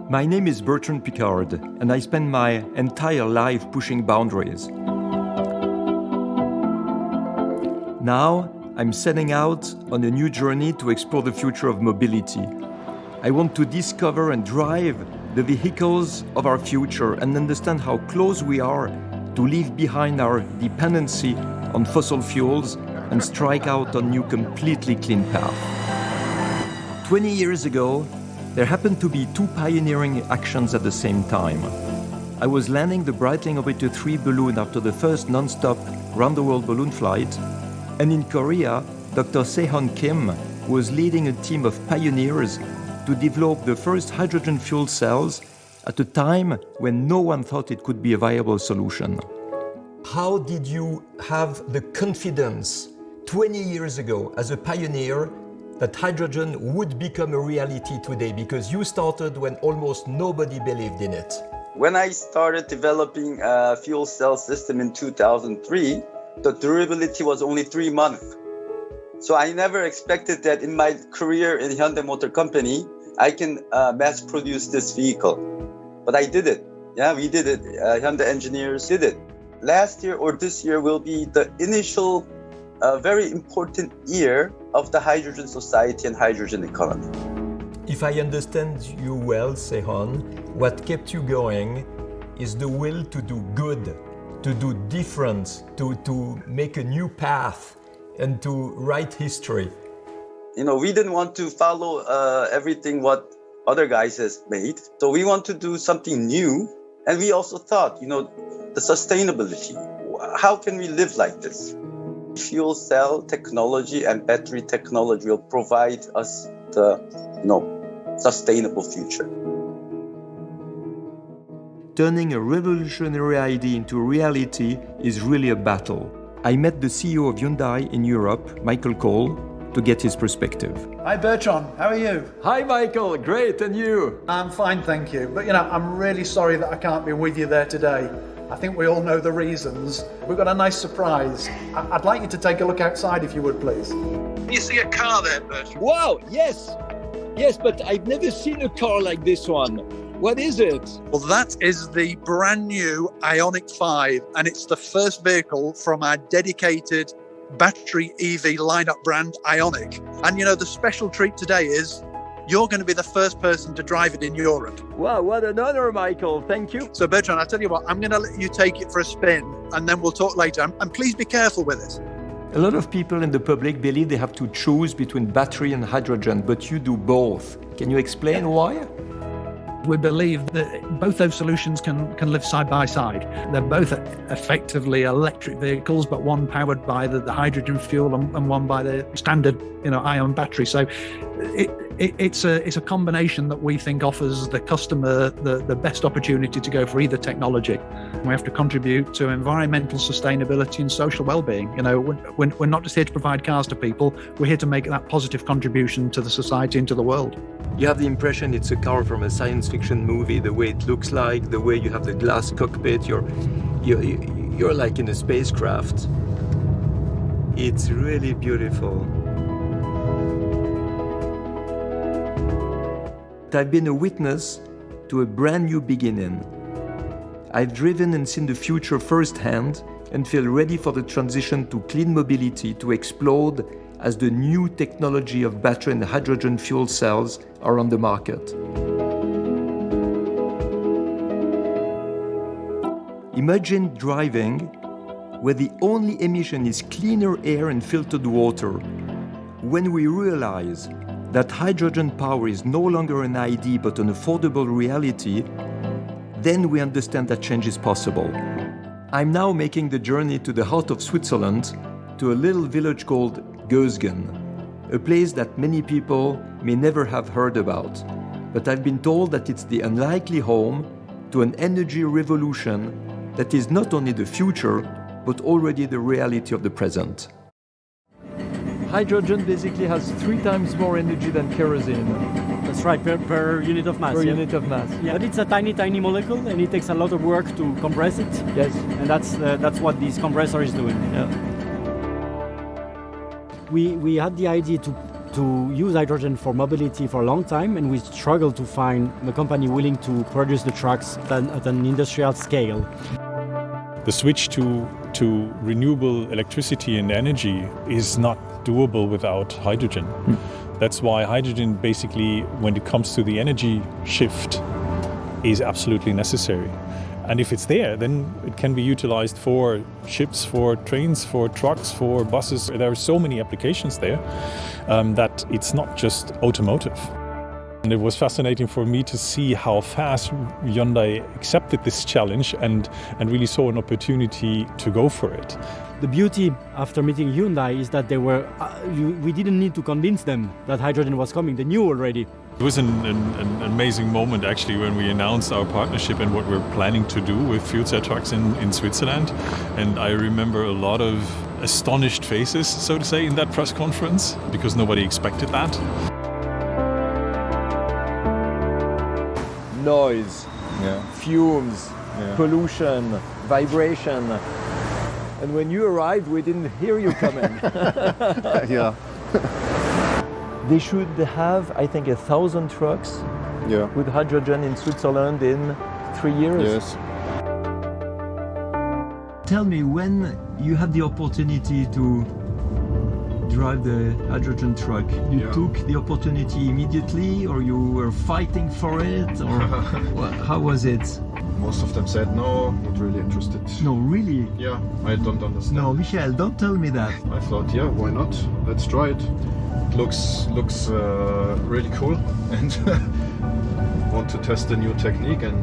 My name is Bertrand Piccard, and I spend my entire life pushing boundaries. Now, I'm setting out on a new journey to explore the future of mobility. I want to discover and drive the vehicles of our future and understand how close we are to leave behind our dependency on fossil fuels and strike out on new completely clean path. 20 years ago, there happened to be two pioneering actions at the same time. I was landing the Breitling Orbiter 3 balloon after the first non-stop round-the-world balloon flight, and in Korea, Dr. Sehon Kim was leading a team of pioneers to develop the first hydrogen fuel cells at a time when no one thought it could be a viable solution. How did you have the confidence 20 years ago as a pioneer that hydrogen would become a reality today, because you started when almost nobody believed in it? When I started developing a fuel cell system in 2003, the durability was only 3 months. So I never expected that in my career in Hyundai Motor Company, I can mass produce this vehicle. But I did it. Yeah, we did it. Hyundai engineers did it. Last year or this year will be the initial very important year of the hydrogen society and hydrogen economy. If I understand you well, Sehon, what kept you going is the will to do good, to do different, to make a new path and to write history. You know, we didn't want to follow everything what other guys has made. So we want to do something new. And we also thought, you know, the sustainability. How can we live like this? Fuel cell technology and battery technology will provide us the, sustainable future. Turning a revolutionary idea into reality is really a battle. I met the CEO of Hyundai in Europe, Michael Cole, to get his perspective. Hi Bertrand, how are you? Hi Michael, great, and you? I'm fine, thank you. But I'm really sorry that I can't be with you there today. I think we all know the reasons. We've got a nice surprise. I'd like you to take a look outside if you would, please. You see a car there, Bertrand? Wow, yes, but I've never seen a car like this one. What is it? Well, that is the brand new Ioniq 5, and it's the first vehicle from our dedicated battery EV lineup brand Ioniq. And the special treat today is you're going to be the first person to drive it in Europe. Wow, what an honor, Michael. Thank you. So Bertrand, I'll tell you what, I'm going to let you take it for a spin and then we'll talk later. And please be careful with it. A lot of people in the public believe they have to choose between battery and hydrogen, but you do both. Can you explain why? We believe that both those solutions can live side by side. They're both effectively electric vehicles, but one powered by the hydrogen fuel and one by the standard ion battery. So it's a combination that we think offers the customer the best opportunity to go for either technology. We have to contribute to environmental sustainability and social well-being. We're not just here to provide cars to people, we're here to make that positive contribution to the society and to the world. You have the impression it's a car from a science fiction movie, the way it looks like, the way you have the glass cockpit, you're like in a spacecraft. It's really beautiful. I've been a witness to a brand new beginning. I've driven and seen the future firsthand and feel ready for the transition to clean mobility to explode as the new technology of battery and hydrogen fuel cells are on the market. Imagine driving where the only emission is cleaner air and filtered water. When we realize that hydrogen power is no longer an idea but an affordable reality, then we understand that change is possible. I'm now making the journey to the heart of Switzerland, to a little village called Gösgen, a place that many people may never have heard about. But I've been told that it's the unlikely home to an energy revolution that is not only the future, but already the reality of the present. Hydrogen basically has 3 times more energy than kerosene. That's right, per unit of mass. Unit of mass. Yeah, but it's a tiny molecule, and it takes a lot of work to compress it. Yes. And that's what this compressor is doing. Yeah. We had the idea to to use hydrogen for mobility for a long time, and we struggled to find a company willing to produce the trucks at an industrial scale. The switch to renewable electricity and energy is not doable without hydrogen. That's why hydrogen basically, when it comes to the energy shift, is absolutely necessary. And if it's there, then it can be utilized for ships, for trains, for trucks, for buses. There are so many applications there that it's not just automotive. And it was fascinating for me to see how fast Hyundai accepted this challenge and really saw an opportunity to go for it. The beauty after meeting Hyundai is that we didn't need to convince them that hydrogen was coming. They knew already. It was an amazing moment actually when we announced our partnership and what we're planning to do with fuel cell trucks in Switzerland. And I remember a lot of astonished faces, so to say, in that press conference because nobody expected that. Noise, fumes, pollution, vibration. And when you arrived, we didn't hear you coming. Yeah. They should have, I think, 1,000 trucks with hydrogen in Switzerland in 3 years. Yes. Tell me, when you had the opportunity to drive the hydrogen truck, you took the opportunity immediately, or you were fighting for it, or how was it? Most of them said no, not really interested. No, really? Yeah, I don't understand. No, Michael, don't tell me that. I thought, yeah, why not? Let's try it. It looks really cool, and want to test a new technique and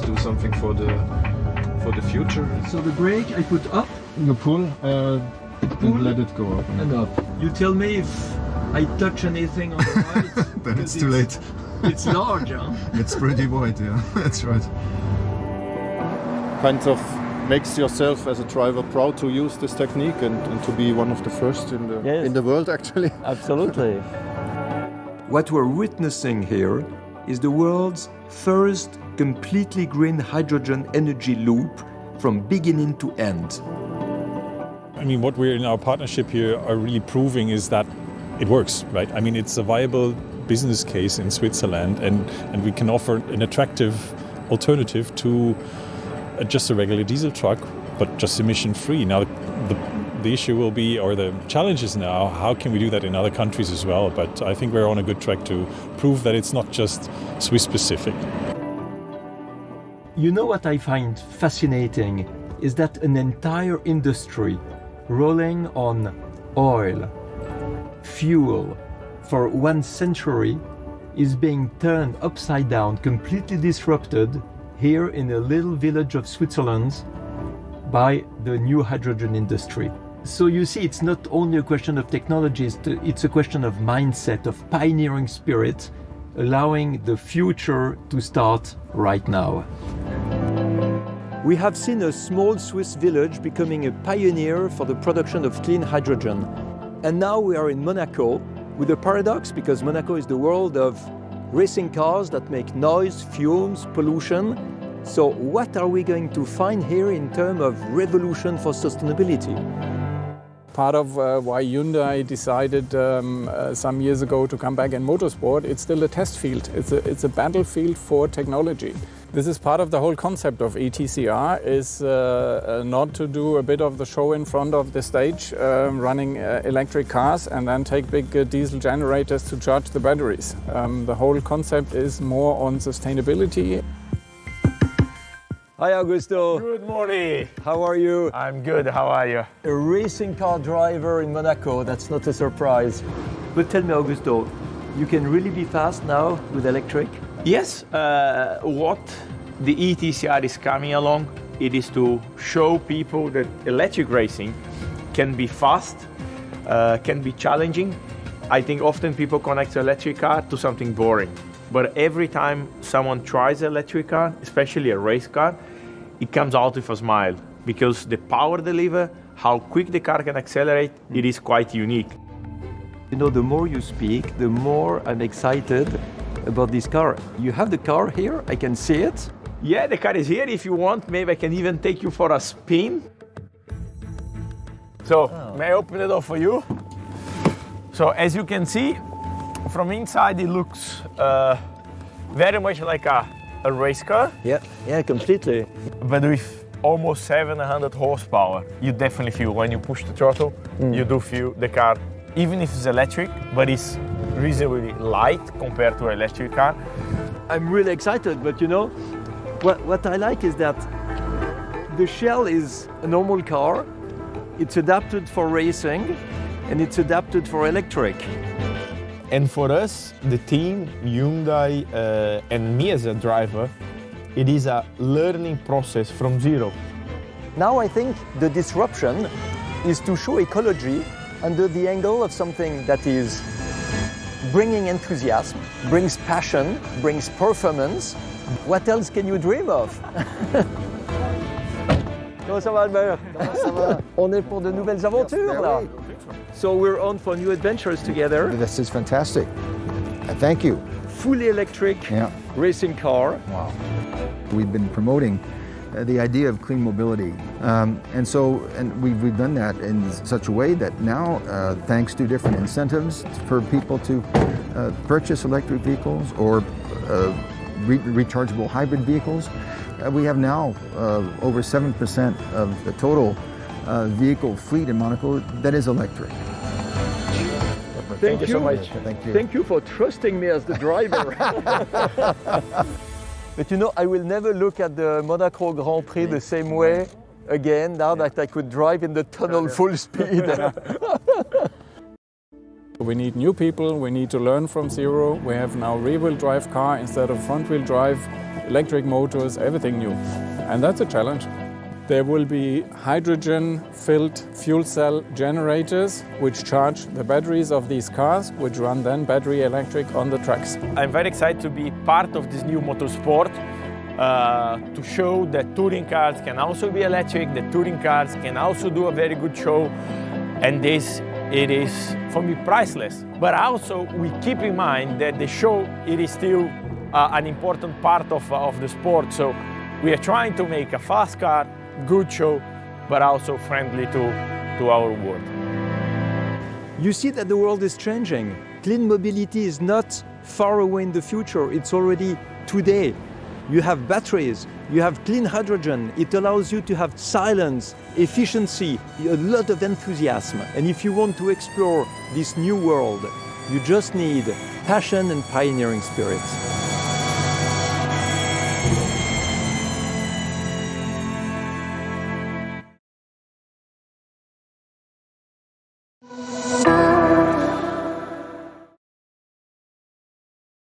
do something for the future. So the brake I put up, You pull and let it go up. and up. You tell me if I touch anything on the right. Then because it's too late. It's large, huh? It's pretty wide, yeah, that's right. Kind of makes yourself as a driver proud to use this technique and to be one of the first in the world actually. Absolutely. What we're witnessing here is the world's first completely green hydrogen energy loop from beginning to end. I mean, what we're in our partnership here are really proving is that it works, right? I mean, it's a viable business case in Switzerland and we can offer an attractive alternative to just a regular diesel truck, but just emission-free. Now, the issue will be, or the challenge is now, how can we do that in other countries as well? But I think we're on a good track to prove that it's not just Swiss-specific. You know what I find fascinating is that an entire industry rolling on oil, fuel, for 1 century is being turned upside down, completely disrupted here in a little village of Switzerland by the new hydrogen industry. So you see, it's not only a question of technologies, it's a question of mindset, of pioneering spirit, allowing the future to start right now. We have seen a small Swiss village becoming a pioneer for the production of clean hydrogen. And now we are in Monaco with a paradox, because Monaco is the world of racing cars that make noise, fumes, pollution. So what are we going to find here in terms of revolution for sustainability? Part of why Hyundai decided some years ago to come back in motorsport, it's still a test field. It's a battlefield for technology. This is part of the whole concept of ETCR, is not to do a bit of the show in front of the stage, running electric cars and then take big diesel generators to charge the batteries. The whole concept is more on sustainability. Hi Augusto. Good morning. How are you? I'm good. How are you? A racing car driver in Monaco, that's not a surprise. But tell me Augusto, you can really be fast now with electric? Yes. What the ETCR is coming along, it is to show people that electric racing can be fast, can be challenging. I think often people connect an electric car to something boring. But every time someone tries an electric car, especially a race car, it comes out with a smile, because the power delivered, how quick the car can accelerate, it is quite unique. You know, the more you speak, the more I'm excited about this car. You have the car here, I can see it. Yeah, the car is here. If you want, maybe I can even take you for a spin. So, may I open the door for you? So, as you can see, From inside, it looks very much like a race car. Yeah, completely. But with almost 700 horsepower, you definitely feel when you push the throttle, you do feel the car, even if it's electric, but it's reasonably light compared to an electric car. I'm really excited, but you know, what I like is that the shell is a normal car, it's adapted for racing, and it's adapted for electric. And for us, the team, Hyundai, and me as a driver, it is a learning process from zero. Now I think the disruption is to show ecology under the angle of something that is bringing enthusiasm, brings passion, brings performance. What else can you dream of? Comment ça va, Albert? Ça va? On est pour de nouvelles aventures là. So we're on for new adventures together. This is fantastic. Thank you. Fully electric racing car. Wow. We've been promoting the idea of clean mobility. And we've done that in such a way that now, thanks to different incentives for people to purchase electric vehicles or rechargeable hybrid vehicles, we have now over 7% of the total vehicle fleet in Monaco that is electric. Thank you so much. Thank you. Thank you for trusting me as the driver. But you know, I will never look at the Monaco Grand Prix the same way again now that I could drive in the tunnel full speed. We need new people, we need to learn from zero. We have now rear-wheel drive car instead of front-wheel drive, electric motors, everything new. And that's a challenge. There will be hydrogen-filled fuel cell generators which charge the batteries of these cars, which run then battery electric on the tracks. I'm very excited to be part of this new motorsport, to show that touring cars can also be electric, that touring cars can also do a very good show, and this, it is, for me, priceless. But also, we keep in mind that the show, it is still an important part of the sport, so we are trying to make a fast car, good show, but also friendly to our world. You see that the world is changing. Clean mobility is not far away in the future, it's already today. You have batteries, you have clean hydrogen, it allows you to have silence, efficiency, a lot of enthusiasm. And if you want to explore this new world, you just need passion and pioneering spirit.